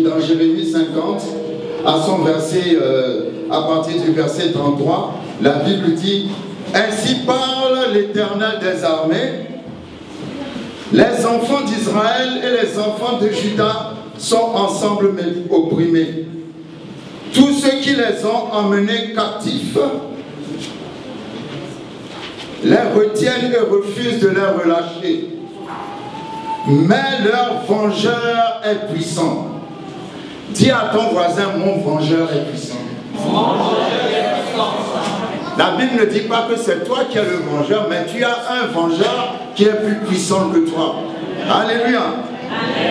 Dans Jérémie 50, à son verset, à partir du verset 33, la Bible dit: ainsi parle l'Éternel des armées, les enfants d'Israël et les enfants de Juda sont ensemble opprimés. Tous ceux qui les ont emmenés captifs les retiennent et refusent de les relâcher. Mais leur vengeur est puissant. Dis à ton voisin: mon vengeur est puissant. La Bible ne dit pas que c'est toi qui es le vengeur, mais tu as un vengeur qui est plus puissant que toi. Alléluia.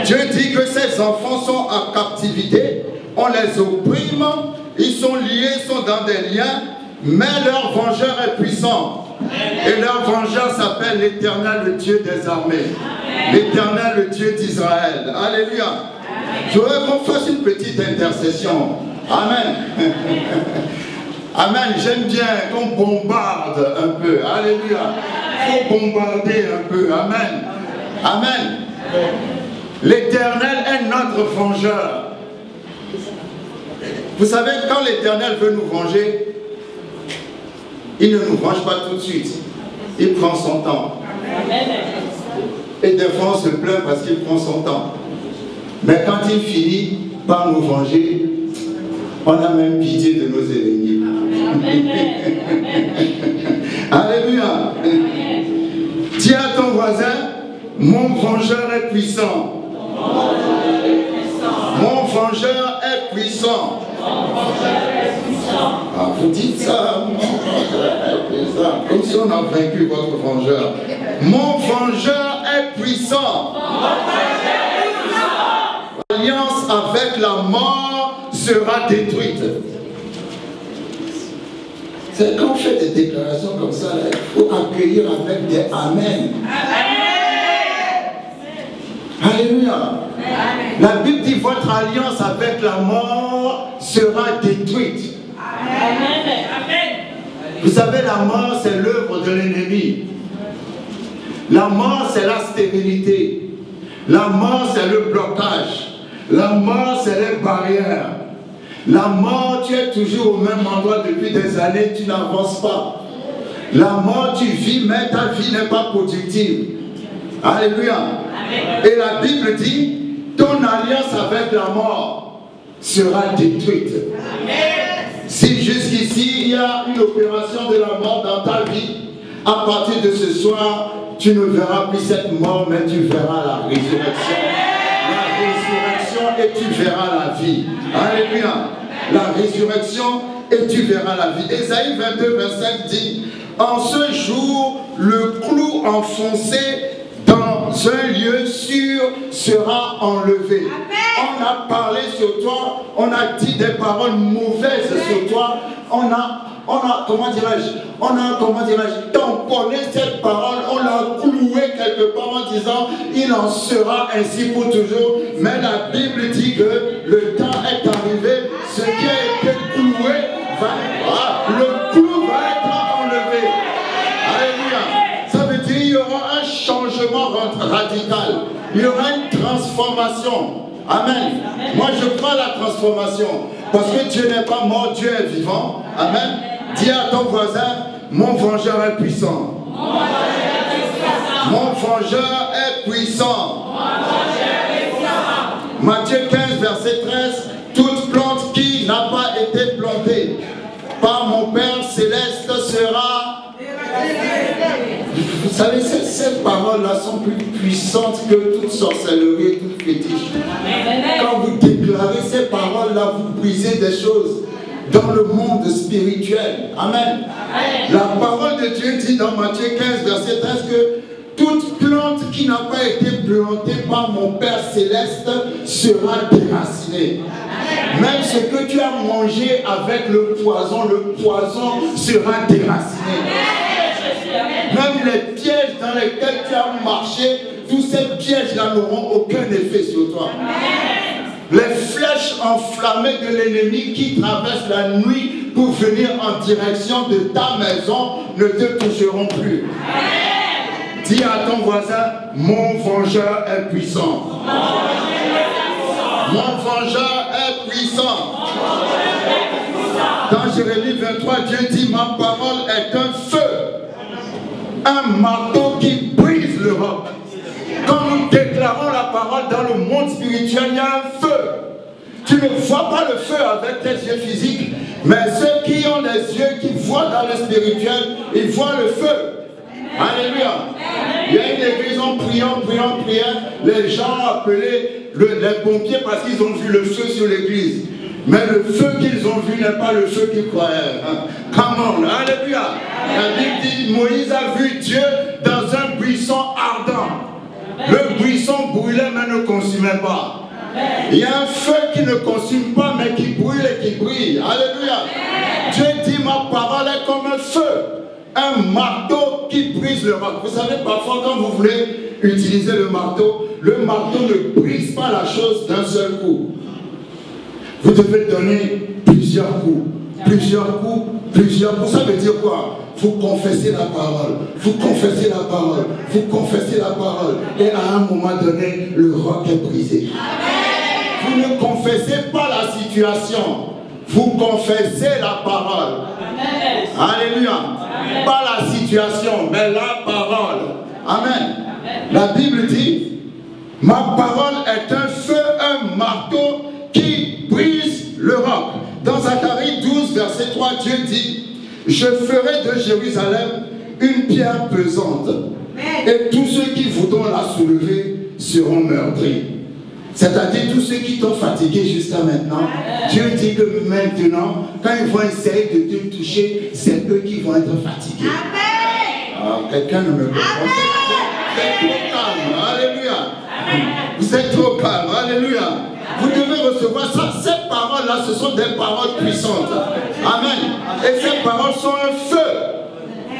Dieu dit que ses enfants sont en captivité, on les opprime, ils sont liés, ils sont dans des liens, mais leur vengeur est puissant. Et leur vengeur s'appelle l'Éternel, le Dieu des armées. L'Éternel, le Dieu d'Israël. Alléluia. Je voudrais qu'on fasse une petite intercession. Amen. Amen. J'aime bien qu'on bombarde un peu. Alléluia. Il faut bombarder un peu. Amen. Amen. L'Éternel est notre vengeur. Vous savez, quand l'Éternel veut nous venger, il ne nous venge pas tout de suite. Il prend son temps. Et des fois on se plaint parce qu'il prend son temps. Mais quand il finit par nous venger, on a même pitié de nos ennemis. Alléluia. Dis à ton voisin: mon vengeur est puissant. Mon vengeur est puissant. Ah, vous dites ça, mon vengeur est puissant, comme si on a vaincu votre vengeur. Mon vengeur est est puissant. L'alliance avec la mort sera détruite. C'est quand on fait des déclarations comme ça, il faut accueillir avec des Amen. Alléluia. La Bible dit votre alliance avec la mort sera détruite. Vous savez, la mort, c'est l'œuvre de l'ennemi. La mort, c'est la stérilité. La mort, c'est le blocage. La mort, c'est les barrières. La mort, tu es toujours au même endroit depuis des années, tu n'avances pas. La mort, tu vis, mais ta vie n'est pas productive. Alléluia. Et la Bible dit, ton alliance avec la mort sera détruite. Si jusqu'ici, il y a une opération de la mort dans ta vie, à partir de ce soir, tu ne verras plus cette mort, mais tu verras la résurrection. La résurrection et tu verras la vie. Alléluia. La résurrection et tu verras la vie. Ésaïe 22, 25 dit, en ce jour, le clou enfoncé dans un lieu sûr sera enlevé. Amen. On a parlé sur toi, on a dit des paroles mauvaises sur toi, on a tamponné cette parole, on l'a cloué quelque part en disant il en sera ainsi pour toujours. Mais la Bible dit que le temps est arrivé, ce qui a été cloué, le clou va être enlevé. Alléluia. Ça veut dire qu'il y aura un changement radical, il y aura une transformation. Amen. Moi je crois à la transformation. Parce que Dieu n'est pas mort, Dieu est vivant. Amen. Dis à ton voisin, mon vengeur est puissant. Mon vengeur est puissant. Matthieu 15, verset 13. Toute plante qui n'a pas été plantée par mon Père céleste sera... Vous savez, ces paroles-là sont plus puissantes que toute sorcellerie et toute fétiche. Quand vous déclarez ces paroles-là, vous brisez des choses dans le monde spirituel. Amen. La parole de Dieu dit dans Matthieu 15, verset 13 que toute plante qui n'a pas été plantée par mon Père céleste sera déracinée. Même ce que tu as mangé avec le poison sera déraciné. Même les pièges dans lesquels tu as marché, tous ces pièges-là n'auront aucun effet sur toi. Les flèches enflammées de l'ennemi qui traversent la nuit pour venir en direction de ta maison ne te toucheront plus. Dis à ton voisin, mon vengeur est puissant. Mon vengeur est puissant. Dans Jérémie 23, Dieu dit, ma parole est un feu, un marteau qui brise le roc. Quand nous déclarons la parole dans le monde spirituel, il y a un feu. Tu ne vois pas le feu avec tes yeux physiques, mais ceux qui ont les yeux qui voient dans le spirituel, ils voient le feu. Alléluia. Il y a une église, en priant, les gens appelaient les pompiers parce qu'ils ont vu le feu sur l'église. Mais le feu qu'ils ont vu n'est pas le feu qu'ils croyaient. Come on, alléluia. La Bible dit, Moïse a vu Dieu dans un buisson ardent. Le buisson brûlait mais ne consumait pas. Il y a un feu qui ne consume pas mais qui brûle et qui brille. Alléluia. Dieu dit, ma parole est comme un feu, un marteau qui brise le roc. Vous savez, parfois quand vous voulez utiliser le marteau ne brise pas la chose d'un seul coup. Vous devez donner plusieurs coups. Ça veut dire quoi? Vous confessez la parole, vous confessez la parole, vous confessez la parole. Et à un moment donné, le roc est brisé. Vous ne confessez pas la situation, vous confessez la parole. Alléluia. Pas la situation, mais la parole. Amen. La Bible dit, ma parole est un feu, un marteau qui brise le roc. Dans Zacharie 12, verset 3, Dieu dit, je ferai de Jérusalem une pierre pesante, et tous ceux qui voudront la soulever seront meurtris. C'est-à-dire tous ceux qui t'ont fatigué jusqu'à maintenant, Dieu dit que maintenant, quand ils vont essayer de te toucher, c'est eux qui vont être fatigués. Quelqu'un ne me comprend pas. Vous êtes trop calme. Alléluia. Vous êtes trop calme. Alléluia. Vous devez recevoir ça. Ces paroles-là, ce sont des paroles puissantes. Amen. Et ces paroles sont un feu.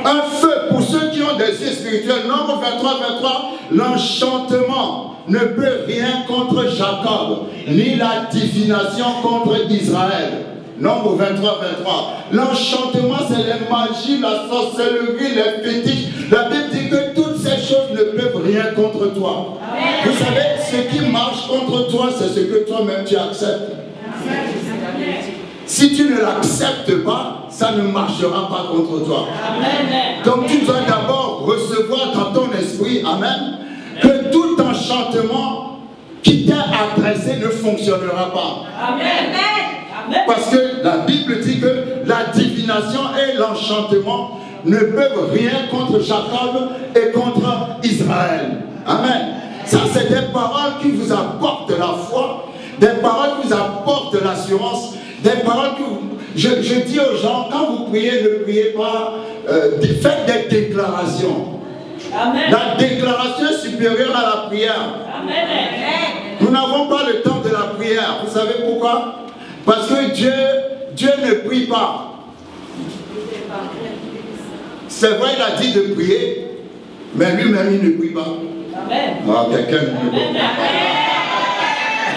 Un feu pour ceux qui ont des yeux spirituels. Nombre 23, 23. L'enchantement ne peut rien contre Jacob, ni la divination contre Israël. Nombre 23, 23. L'enchantement, c'est les magies, la sorcellerie, les fétiches. La Bible dit que toutes ces choses ne peuvent rien contre toi. Vous savez, ce qui marche contre toi, c'est ce que toi-même tu acceptes. Si tu ne l'acceptes pas, ça ne marchera pas contre toi. Donc tu dois d'abord recevoir dans ton esprit, amen, que tout enchantement qui t'est adressé ne fonctionnera pas. Amen. Parce que la Bible dit que la divination et l'enchantement ne peuvent rien contre Jacob et contre Israël. Amen. Ça, c'est des paroles qui vous apportent de la foi, des paroles qui vous apportent de l'assurance, des paroles que je dis aux gens, quand vous priez, ne priez pas, faites des déclarations. Amen. La déclaration est supérieure à la prière. Amen. Nous n'avons pas le temps de la prière. Vous savez pourquoi? Parce que Dieu ne prie pas. C'est vrai, il a dit de prier, mais lui-même, il ne prie pas. Amen. Ah, quelqu'un ne prie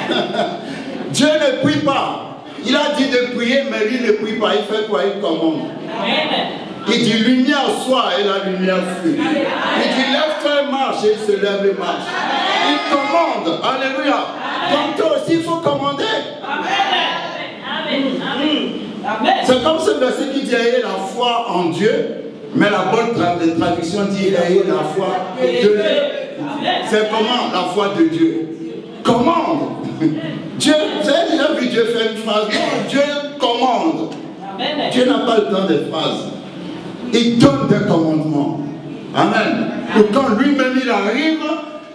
pas. Dieu ne prie pas. Il a dit de prier, mais lui ne prie pas. Il fait quoi? Il commande. Amen. Il dit lumière soit et la lumière fut. Il dit lève-toi et marche et il se lève et marche. Il commande. Alléluia. Donc toi aussi il faut commander. Amen. C'est comme ce verset qui dit ayez la foi en Dieu, mais la bonne traduction dit ayez la foi de Dieu. C'est comment la foi de Dieu? Commande. Dieu, vous avez déjà vu Dieu faire une phrase? Non, Dieu commande. Dieu n'a pas le temps des phrases. Il donne des commandements. Amen. Et quand lui-même il arrive,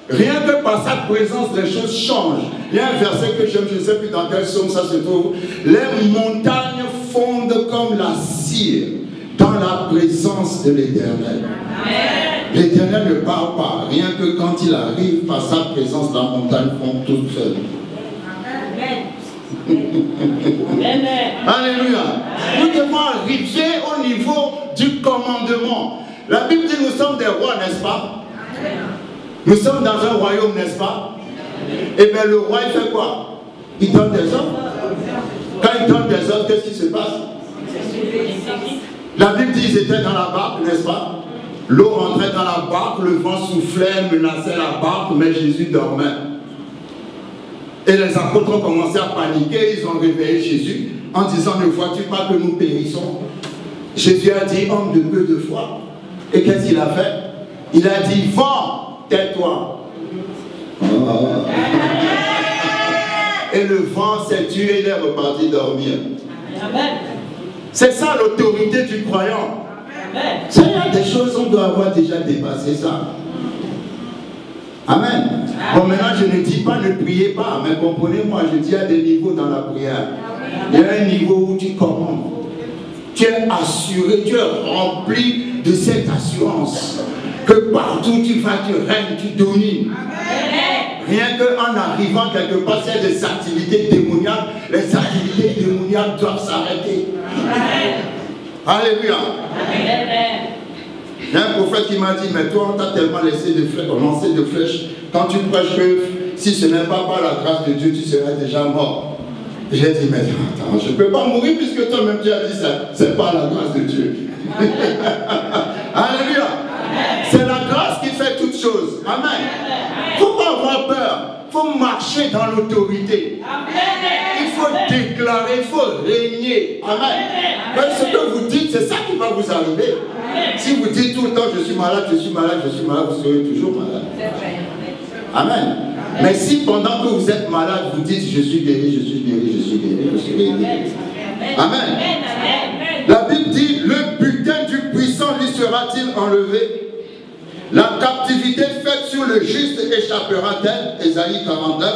rien que par sa présence, les choses changent. Il y a un verset que j'aime, je ne sais plus dans quel psaume ça se trouve. Les montagnes fondent comme la cire dans la présence de l'Éternel. L'Éternel ne parle pas. Rien que quand il arrive, par sa présence, la montagne fond toute seule. Alléluia. Nous devons arriver au niveau du commandement. La Bible dit nous sommes des rois, n'est-ce pas? Nous sommes dans un royaume, n'est-ce pas? Et bien le roi il fait quoi? Il donne des ordres. Quand il donne des ordres, qu'est-ce qui se passe? La Bible dit qu'ils étaient dans la barque, n'est-ce pas? L'eau rentrait dans la barque, le vent soufflait, menaçait la barque, mais Jésus dormait. Et les apôtres ont commencé à paniquer, ils ont réveillé Jésus en disant ne vois-tu pas que nous périssons? Jésus a dit homme de peu de foi. Et qu'est-ce qu'il a fait? Il a dit vent, tais-toi. Et le vent s'est tué, il est reparti dormir. C'est ça l'autorité du croyant. Ça, il y a des choses on doit avoir déjà dépassé ça. Amen. Bon, maintenant, je ne dis pas ne priez pas, mais comprenez-moi, je dis à des niveaux dans la prière. Il y a un niveau où tu commandes. Tu es assuré, tu es rempli de cette assurance. Que partout où tu vas, tu règnes, tu domines. Rien qu'en arrivant quelque part, c'est des activités démoniaques. Les activités démoniaques doivent s'arrêter. Alléluia. Il y a un prophète qui m'a dit, mais toi on t'a tellement lancé de flèches, quand tu prêches que si ce n'est pas par la grâce de Dieu, tu serais déjà mort. J'ai dit, mais attends, je ne peux pas mourir puisque toi-même tu as dit ça, c'est pas la grâce de Dieu. Alléluia. C'est la grâce qui fait toutes choses. Amen. Il ne faut pas avoir peur, il faut marcher dans l'autorité. Il faut déclarer, il faut régner. Amen. Mais ce que vous dites, c'est ça qui va vous arriver. Si vous dites tout le temps je suis malade, je suis malade, je suis malade, vous serez toujours malade. Amen. Mais si pendant que vous êtes malade, vous dites je suis guéri, je suis guéri, je suis guéri, je suis guéri. Amen. La Bible dit le butin du puissant lui sera-t-il enlevé? La captivité faite sur le juste échappera-t-elle? Ésaïe 49.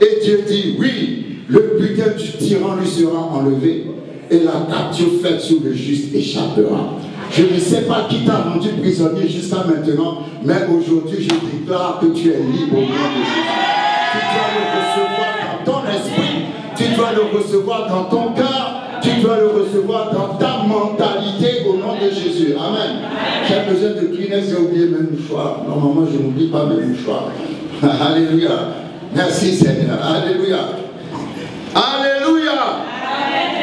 Et Dieu dit oui, le butin du tyran lui sera enlevé et la capture faite sur le juste échappera. Je ne sais pas qui t'a rendu prisonnier jusqu'à maintenant, mais aujourd'hui je déclare que tu es libre au nom de Jésus. Tu dois le recevoir dans ton esprit, tu dois le recevoir dans ton cœur, tu dois le recevoir dans ta mentalité au nom de Jésus. Amen. J'ai besoin de Kleenex, j'ai oublié mes mouchoirs. Normalement je n'oublie pas mes mouchoirs. Alléluia. Merci Seigneur. Alléluia. Alléluia.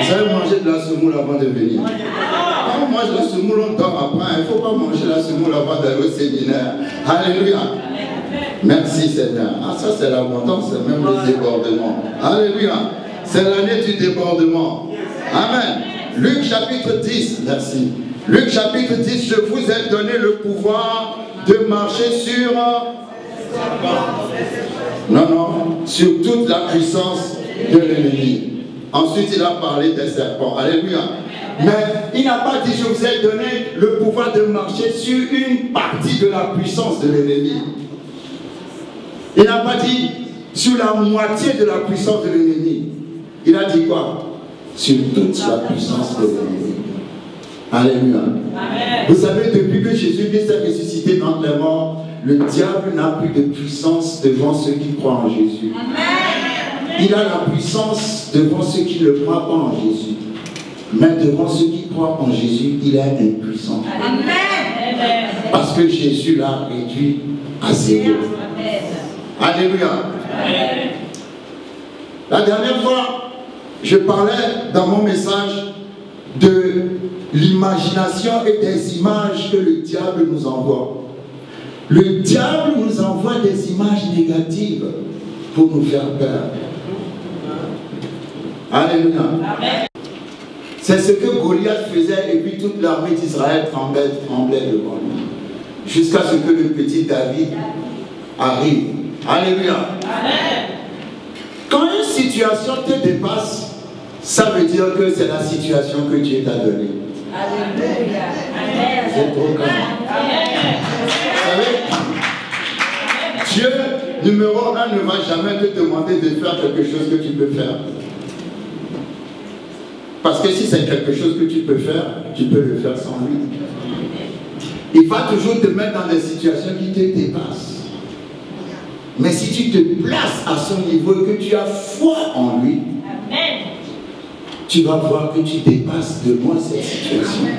Vous avez mangé de la semoule avant de venir. Quand on mange la semoule, on dort après. Il ne faut pas manger la semoule avant d'aller au séminaire. Alléluia. Merci Seigneur. Ah, ça c'est l'abondance, c'est même le débordement. Alléluia. C'est l'année du débordement. Amen. Luc chapitre 10. Merci. Luc chapitre 10. Je vous ai donné le pouvoir de marcher sur... sur toute la puissance de l'ennemi. Ensuite, il a parlé des serpents. Alléluia. Mais il n'a pas dit, je vous ai donné le pouvoir de marcher sur une partie de la puissance de l'ennemi. Il n'a pas dit sur la moitié de la puissance de l'ennemi. Il a dit quoi? Sur toute la puissance de l'ennemi. Alléluia. Amen. Vous savez, depuis que Jésus-Christ s'est ressuscité d'entre les morts, le diable n'a plus de puissance devant ceux qui croient en Jésus. Amen. Il a la puissance devant ceux qui ne le croient pas en Jésus. Mais devant ceux qui croient en Jésus, il est impuissant. Amen. Parce que Jésus l'a réduit à zéro. Alléluia. Amen. La dernière fois, je parlais dans mon message de l'imagination et des images que le diable nous envoie. Le diable nous envoie des images négatives pour nous faire peur. Alléluia. C'est ce que Goliath faisait et puis toute l'armée d'Israël tremblait devant lui. Jusqu'à ce que le petit David arrive. Alléluia. Amen. Quand une situation te dépasse, ça veut dire que c'est la situation que Dieu t'a donnée. Alléluia. Amen. C'est trop calme. Vous savez, Dieu, numéro 1, ne va jamais te demander de faire quelque chose que tu peux faire. Parce que si c'est quelque chose que tu peux faire, tu peux le faire sans lui. Il va toujours te mettre dans des situations qui te dépassent. Mais si tu te places à son niveau et que tu as foi en lui, amen, tu vas voir que tu dépasses de loin cette situation. Amen.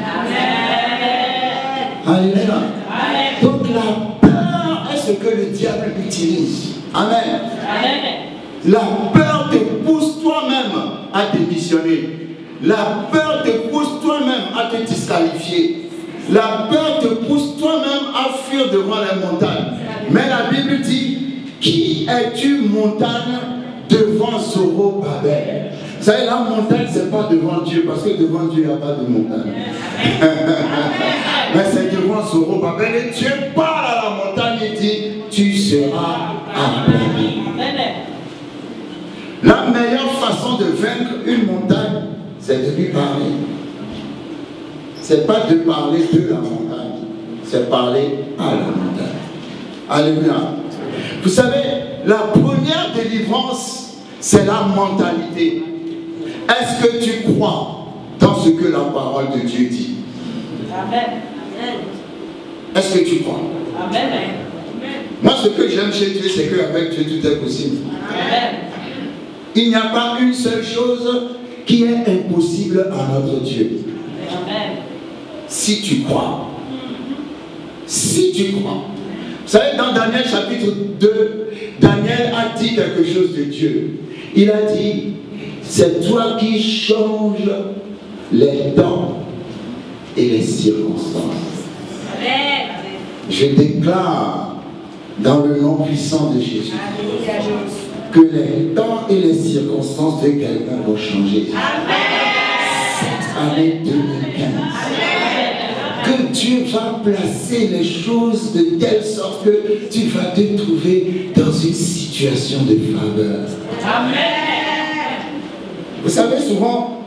Alléluia. Amen. Donc la peur est ce que le diable utilise. Amen. Amen. La peur te pousse toi-même à démissionner. La peur te pousse toi-même à te disqualifier. La peur te pousse toi-même à fuir devant les montagnes. Mais la Bible dit, qui es-tu montagne devant Zorobabel? Vous savez, la montagne, ce n'est pas devant Dieu, parce que devant Dieu, il n'y a pas de montagne. Mais c'est devant Zorobabel. Et Dieu parle à la montagne et dit, tu seras aplani. La meilleure façon de vaincre une montagne, c'est de lui parler. Ce n'est pas de parler de la montagne, c'est parler à la montagne. Alléluia. Vous savez, la première délivrance, c'est la mentalité. Est-ce que tu crois dans ce que la parole de Dieu dit? Amen. Est-ce que tu crois? Amen. Moi, ce que j'aime chez Dieu, c'est qu'avec Dieu, tout est possible. Amen. Il n'y a pas une seule chose qui est impossible à notre Dieu. Amen. Si tu crois. Si tu crois. Vous savez, dans Daniel chapitre 2, Daniel a dit quelque chose de Dieu. Il a dit, c'est toi qui changes les temps et les circonstances. Amen. Je déclare dans le nom puissant de Jésus que les temps et les circonstances de quelqu'un vont changer. Amen. Cette année 2015. Amen. Que Dieu va placer les choses de telle sorte que tu vas te trouver dans une situation de faveur. Amen. Vous savez, souvent,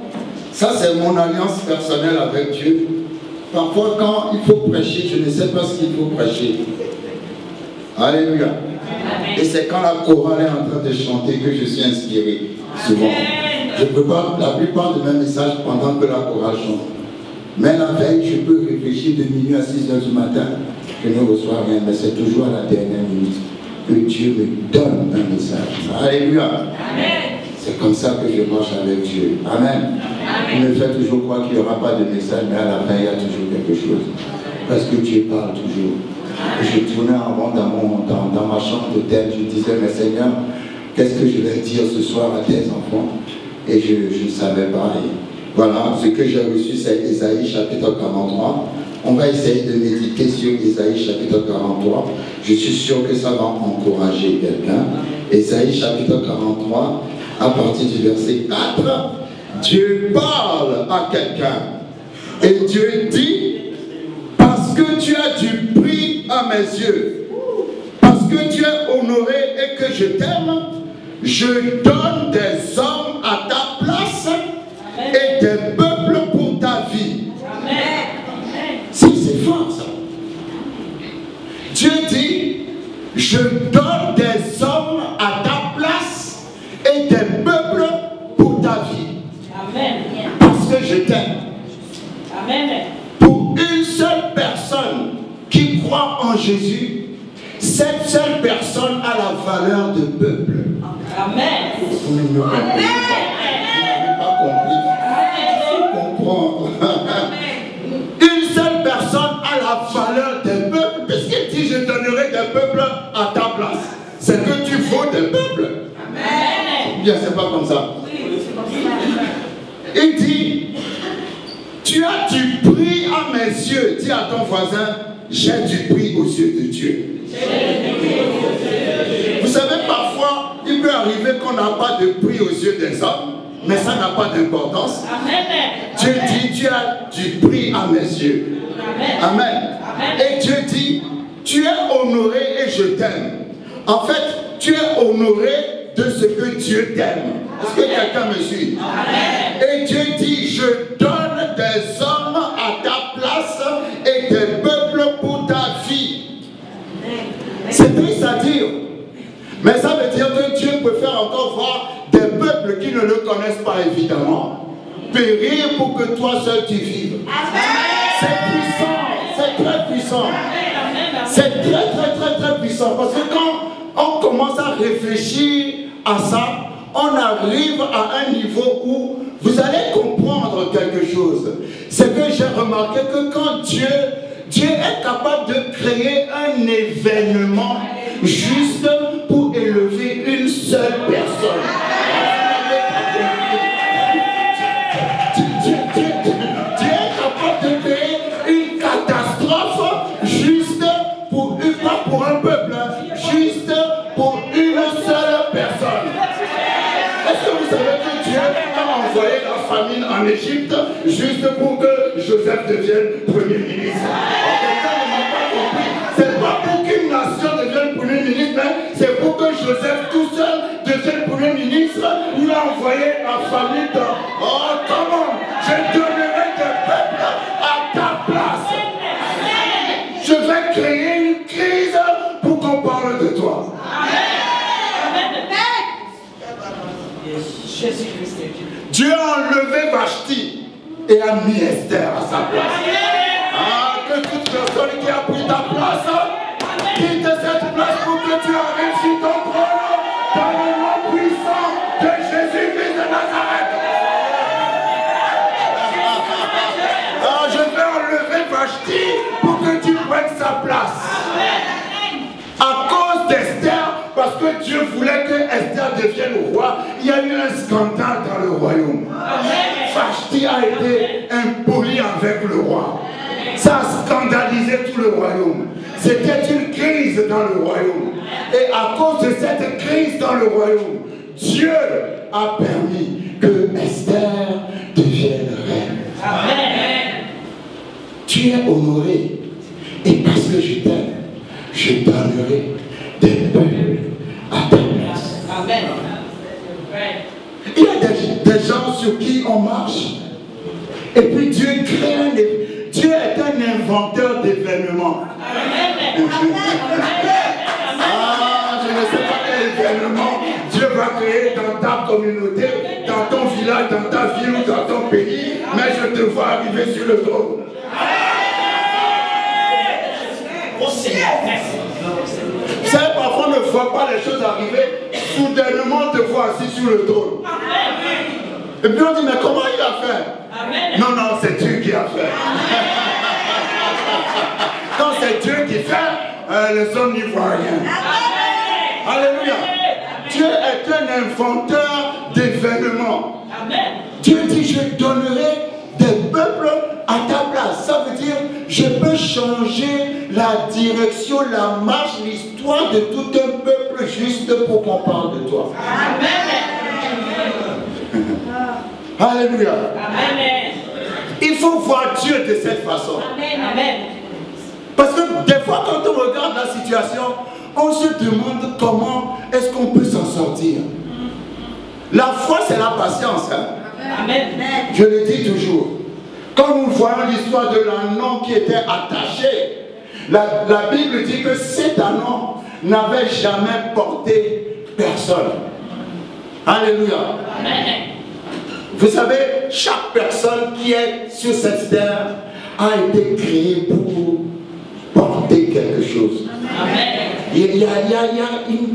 ça c'est mon alliance personnelle avec Dieu. Parfois, quand il faut prêcher, je ne sais pas ce qu'il faut prêcher. Alléluia. Amen. Et c'est quand la chorale est en train de chanter que je suis inspiré. Souvent. Je prépare la plupart de mes messages pendant que la chorale chante. Mais la veille, je peux réfléchir de minuit à 6 h du matin. Je ne reçois rien, mais c'est toujours à la dernière minute que Dieu me donne un message. Alléluia. Amen. C'est comme ça que je marche avec Dieu. Amen. Il me fait toujours croire qu'il n'y aura pas de message, mais à la fin, il y a toujours quelque chose. Parce que Dieu parle toujours. Et je tournais en rond dans ma chambre d'hôtel. Je disais, mais Seigneur, qu'est-ce que je vais dire ce soir à tes enfants? Et je ne savais pas. Et voilà, ce que j'ai reçu, c'est Ésaïe chapitre 43. On va essayer de méditer sur Ésaïe chapitre 43. Je suis sûr que ça va encourager quelqu'un. Ésaïe chapitre 43, à partir du verset 4, Dieu parle à quelqu'un. Et Dieu dit, parce que tu as du prix à mes yeux, parce que tu es honoré et que je t'aime, je donne des hommes à ta place et des peuples pour ta vie. C'est fort ça. Dieu dit, je donne des hommes à ta place et des peuples pour ta vie. Amen. Parce que je t'aime. Amen. Pour une seule personne qui croit en Jésus, cette seule personne a la valeur de peuple. Amen. Vous n'avez pas compris. Comprendre. Une seule personne a la valeur des peuples, puisqu'il dit je donnerai des peuples à ta place. C'est que tu vaux des peuples. Amen. Bien, c'est pas comme ça. Il dit, tu as du prix à mes yeux. Dis à ton voisin, j'ai du prix aux yeux de Dieu. Vous savez, parfois, il peut arriver qu'on n'a pas de prix aux yeux des hommes, mais ça n'a pas d'importance. Dieu dit, tu as du prix à mes yeux. Amen. Et Dieu dit, tu es honoré et je t'aime. En fait, tu es honoré de ce que Dieu t'aime. Est-ce que quelqu'un me suit? Et Dieu dit, je donne des hommes à ta place et des peuples pour ta vie. C'est triste à dire, mais ça veut dire que Dieu préfère encore voir des peuples qui ne le connaissent pas évidemment périr pour que toi seul tu vives. C'est puissant, c'est très puissant. C'est très puissant parce que quand on commence à réfléchir à ça, on arrive à un niveau où vous allez comprendre quelque chose. C'est que j'ai remarqué que quand Dieu est capable de créer un événement juste pour élever une seule personne. Dieu est capable de créer une catastrophe juste pas pour un peuple, juste pour une seule personne. Est-ce que vous savez que Dieu a envoyé la famine en Égypte juste pour que Joseph devienne Premier ministre? Quelqu'un ne m'a pas compris. C'est pas pour qu'une nation devienne Premier ministre, mais c'est pour que Joseph tout seul devienne Premier ministre. Il a envoyé la famine dans... Oh, comment? Je donnerai des peuples à ta place. Je vais créer une crise pour qu'on parle de toi. Dieu a enlevé Vashti et a mis Esther à sa place. Ah, que toute personne qui a pris ta place quitte cette place pour que tu arrives sur ton trône dans le nom puissant de Jésus-Christ de Nazareth. Ah, je vais enlever Vashti pour que tu prennes sa place. À cause d'Esther, parce que Dieu voulait que Esther devienne roi, il y a eu un scandale dans le royaume. Vashti a été impoli avec le roi. Ça a scandalisé tout le royaume. C'était une crise dans le royaume. Et à cause de cette crise dans le royaume, Dieu a permis que Esther devienne reine. Amen. Tu es honoré. Et parce que je t'aime, je donnerai des peuples à ta place. Amen. Il y a des gens sur qui on marche. Et puis Dieu crée un événement. Dieu est un inventeur d'événements. Ah, je ne sais pas quel événement Dieu va créer dans ta communauté, dans ton village, dans ta ville ou dans ton pays. Mais je te vois arriver arriver sur le trône. Vous savez, parfois on ne voit pas les choses arriver, soudainement on te voit assis sur le trône. Et puis on dit, mais comment il a fait? Non, non, c'est Dieu qui a fait. Quand c'est Dieu qui fait, les hommes n'y voient rien. Alléluia. Dieu est un inventeur d'événements. Dieu dit, je donnerai des peuples à ta place. Ça veut dire, je peux changer la direction, la marche, l'histoire de tout un peuple juste pour qu'on parle de toi. Alléluia. Il faut voir Dieu de cette façon. Parce que des fois, quand on regarde la situation, on se demande comment est-ce qu'on peut s'en sortir. La foi, c'est la patience. Amen. Je le dis toujours. Quand nous voyons l'histoire de l'ânon qui était attaché, la Bible dit que cet ânon n'avait jamais porté personne. Alléluia. Amen. Vous savez, chaque personne qui est sur cette terre a été créée pour porter quelque chose. Amen. Il y a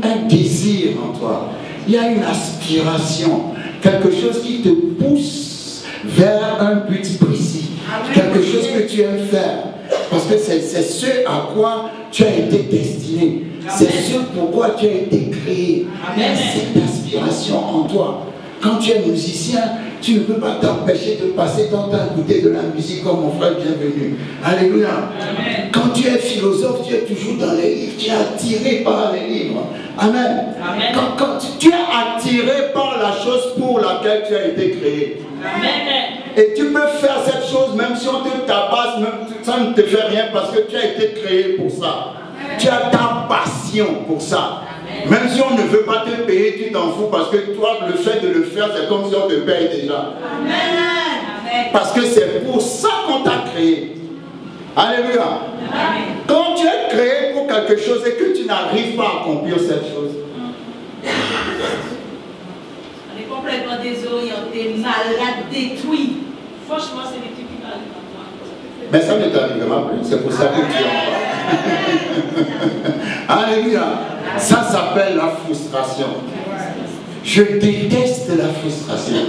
un désir en toi. Il y a une aspiration. Quelque chose qui te pousse vers un but précis. Amen. Quelque chose que tu aimes faire. Parce que c'est ce à quoi tu as été destiné. C'est ce pourquoi tu as été créé. Il y a cette aspiration en toi. Quand tu es musicien, tu ne peux pas t'empêcher de passer ton temps à écouter de la musique comme mon frère bienvenu. Alléluia. Amen. Quand tu es philosophe, tu es toujours dans les livres. Tu es attiré par les livres. Amen. Amen. Quand tu es attiré par la chose pour laquelle tu as été créé. Amen. Et tu peux faire cette chose même si on te tabasse, même ça ne te fait rien parce que tu as été créé pour ça. Amen. Tu as ta passion pour ça. Même si on ne veut pas te payer, tu t'en fous parce que toi, le fait de le faire, c'est comme si on te paye déjà. Amen. Parce que c'est pour ça qu'on t'a créé. Alléluia. Amen. Quand tu es créé pour quelque chose et que tu n'arrives pas à accomplir cette chose. On est complètement désorienté, malade, détruit. Franchement, c'est des trucs qui m'arrivent à moi. Mais ça ne t'arrivera plus, c'est pour ça que tu en parles. Alléluia. Ça s'appelle la frustration. Je déteste la frustration.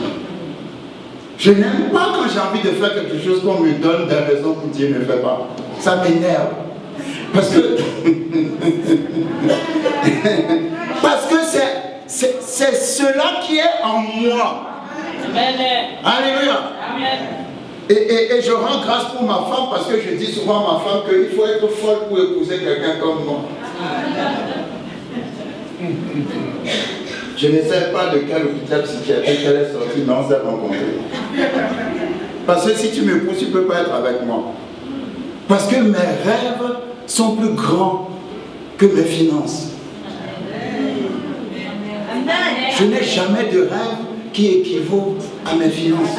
Je n'aime pas quand j'ai envie de faire quelque chose qu'on me donne des raisons pour Dieu ne le fait pas. Ça m'énerve. Parce que c'est cela qui est en moi. Alléluia. Et je rends grâce pour ma femme parce que je dis souvent à ma femme qu'il faut être folle pour épouser quelqu'un comme moi. Je ne sais pas de quel hôpital psychiatrique elle est sortie, mais on s'est rencontrés. Parce que si tu m'épouses, tu ne peux pas être avec moi. Parce que mes rêves sont plus grands que mes finances. Je n'ai jamais de rêve qui équivaut à mes finances.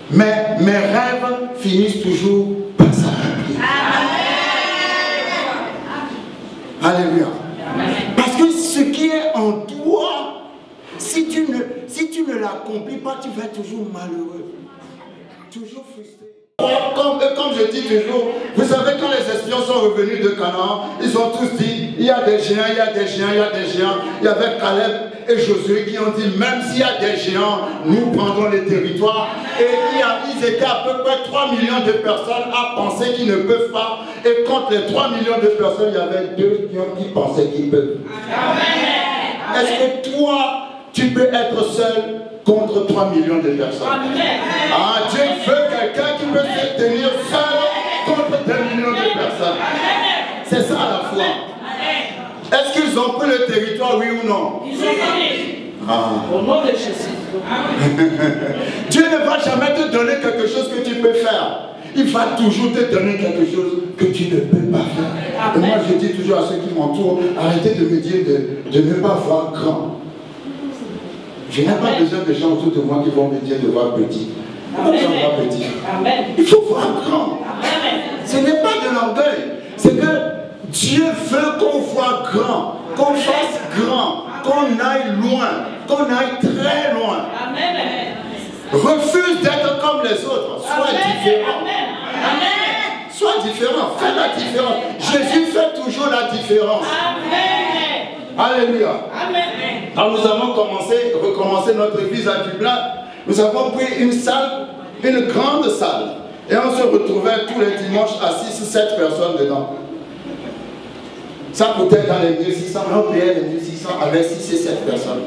Mais mes rêves finissent toujours par s'accomplir. Alléluia. Parce que ce qui est en toi, si tu ne l'accomplis pas, tu vas être toujours malheureux. Toujours frustré. Comme je dis toujours, vous savez quand les espions sont revenus de Canaan, ils ont tous dit, il y a des géants, il y a des géants, il y a des géants. Il y avait Caleb et Josué qui ont dit, même s'il y a des géants, nous prendrons les territoires. Et ils étaient à peu près 3 millions de personnes à penser qu'ils ne peuvent pas. Et contre les 3 millions de personnes, il y avait 2 millions qui pensaient qu'ils peuvent. Est-ce que toi, tu peux être seul contre 3 millions de personnes? Ah, Dieu veut quelqu'un qui peut se tenir seul contre 2 millions de personnes. C'est ça la foi. Est-ce qu'ils ont pris le territoire, oui ou non? Ils ont pris. Au nom de Jésus. Dieu ne va jamais te donner quelque chose que tu peux faire. Il va toujours te donner quelque chose que tu ne peux pas faire. Et moi je dis toujours à ceux qui m'entourent, arrêtez de me dire de ne pas voir grand. Je n'ai pas besoin de gens autour de moi qui vont me dire de voir petit. Petit. Il faut voir grand. Ce n'est pas de l'orgueil. C'est que Dieu veut qu'on voit grand, qu'on fasse grand. qu'on aille loin, qu'on aille très loin. Amen. Refuse d'être comme les autres. Sois différent. Amen. Sois différent. Fais la différence. Jésus fait toujours la différence. Amen. Alléluia. Amen. Quand nous avons recommencé notre église à Dublin, nous avons pris une salle, une grande salle. Et on se retrouvait tous les dimanches à 6 ou 7 personnes dedans. Ça coûtait dans les 1600, on payait les 1600 avec 6 et 7 personnes.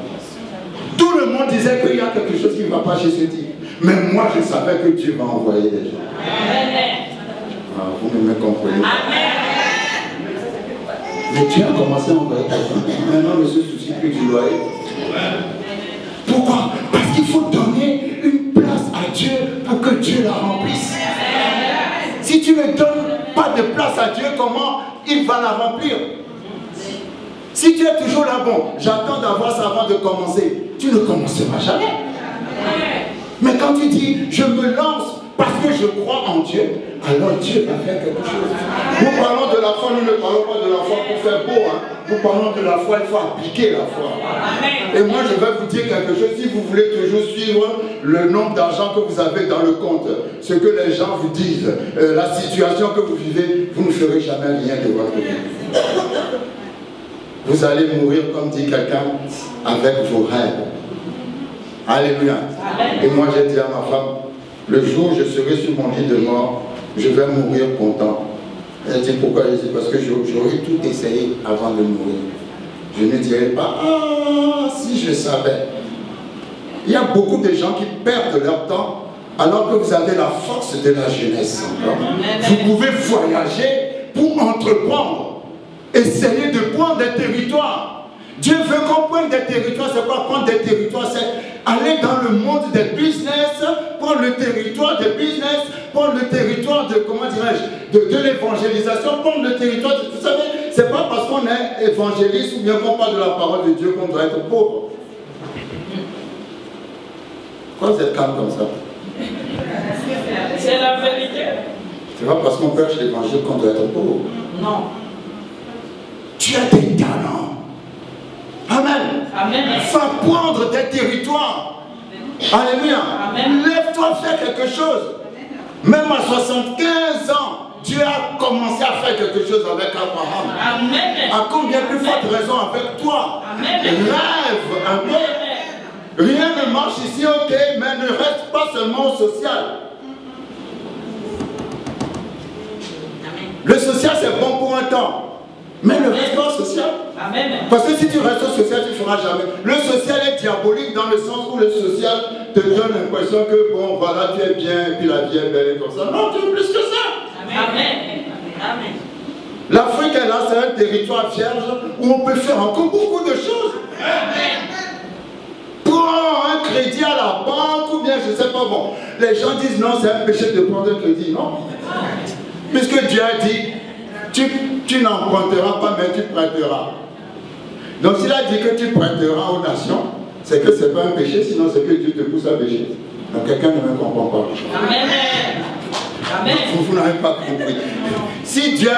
Tout le monde disait qu'il y a quelque chose qui ne va pas chez ce type. Mais moi, je savais que Dieu va envoyer des gens. Ah, vous me comprenez. Mais Dieu a commencé à envoyer quelqu'un. Maintenant, ne se soucie plus du loyer. Pourquoi? Parce qu'il faut donner une place à Dieu pour que Dieu la remplisse. Si tu ne donnes pas de place à Dieu, comment il va la remplir? Si tu es toujours là, bon, j'attends d'avoir ça avant de commencer, tu ne commenceras jamais. Mais quand tu dis, je me lance parce que je crois en Dieu, alors Dieu va faire quelque chose. Nous parlons de la foi, nous ne parlons pas de la foi pour faire beau. Hein. Nous parlons de la foi, il faut appliquer la foi. Et moi, je vais vous dire quelque chose. Si vous voulez toujours suivre le nombre d'argent que vous avez dans le compte, ce que les gens vous disent, la situation que vous vivez, vous ne ferez jamais rien de votre vie. Vous allez mourir, comme dit quelqu'un, avec vos rêves. Alléluia. Et moi, j'ai dit à ma femme, le jour où je serai sur mon lit de mort, je vais mourir content. Elle dit pourquoi? Je dis parce que j'aurais tout essayé avant de mourir. Je ne dirais pas, ah, si je savais. Il y a beaucoup de gens qui perdent leur temps alors que vous avez la force de la jeunesse. Vous pouvez voyager pour entreprendre. Essayer de prendre des territoires. Dieu veut qu'on prenne des territoires. C'est quoi prendre des territoires? C'est aller dans le monde des business, prendre le territoire des business, prendre le territoire de, comment dirais-je, de l'évangélisation, prendre le territoire. Vous savez, c'est pas parce qu'on est évangéliste ou bien qu'on parle de la parole de Dieu qu'on doit être pauvre. Pourquoi vous êtes calme comme ça? C'est la vérité. C'est pas parce qu'on prêche l'évangile qu'on doit être pauvre. Non. Tu as des talents. Amen. Amen. Va prendre des territoires. Alléluia. Lève-toi, fais quelque chose. Même à 75 ans, Dieu a commencé à faire quelque chose avec Abraham. Amen. À combien plus forte raison avec toi? Amen. Rêve un peu. Rien ne marche ici, ok, mais ne reste pas seulement au social. Le social, c'est bon pour un temps. Mais ne reste pas social. Amen. Parce que si tu restes au social, tu ne feras jamais. Le social est diabolique dans le sens où le social te donne l'impression que, bon, voilà, tu es bien, et puis la vie est belle et comme ça. Non, tu es plus que ça. Amen. Amen. L'Afrique est là, c'est un territoire vierge où on peut faire encore beaucoup de choses. Amen. Prends un crédit à la banque ou bien, je ne sais pas, bon. Les gens disent non, c'est un péché de prendre un crédit. Non. Puisque Dieu a dit, tu n'emprunteras pas, mais tu prêteras. Donc s'il a dit que tu prêteras aux nations, c'est que ce n'est pas un péché, sinon c'est que Dieu te pousse à pécher. Donc quelqu'un ne me comprend pas. Amen. Amen. Vous n'avez pas compris. Si Dieu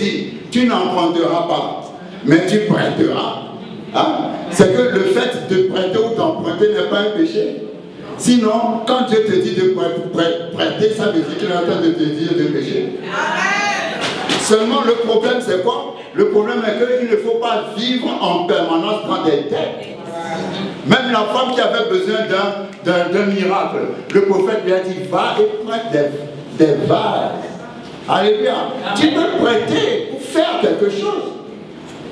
dit, tu n'emprunteras pas, mais tu prêteras, hein, c'est que le fait de prêter ou d'emprunter n'est pas un péché. Sinon, quand Dieu te dit de prêter, ça veut dire qu'il est en train de te dire de pécher. Seulement, le problème, c'est quoi? Le problème est qu'il ne faut pas vivre en permanence dans des dettes. Même la femme qui avait besoin d'un miracle, le prophète lui a dit, va et prête des vases. Alléluia. Tu peux prêter pour faire quelque chose.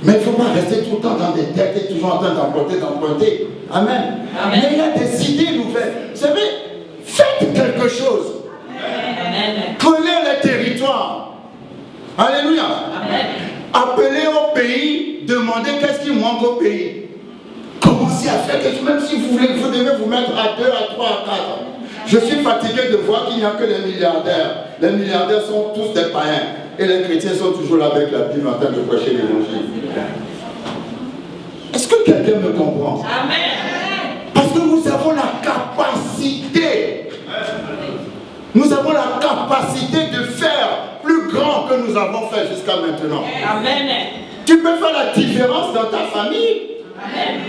Mais il ne faut pas rester tout le temps dans des dettes et toujours en train d'emprunter. Amen. Amen. Mais il y a des idées nouvelles. Vous savez, faites quelque chose. Prenez les territoires. Alléluia. Amen. Appelez au pays, demandez qu'est-ce qui manque au pays. Commencez à faire quelque chose, même si vous voulez, vous devez vous mettre à 2, à 3, à 4. Je suis fatigué de voir qu'il n'y a que les milliardaires. Les milliardaires sont tous des païens. Et les chrétiens sont toujours là avec la Bible en train de prêcher l'évangile. Est-ce que quelqu'un me comprend? Amen. Parce que nous avons la capacité. Nous avons la capacité de faire plus grand que nous avons fait jusqu'à maintenant. Amen. Tu peux faire la différence dans ta famille. Amen.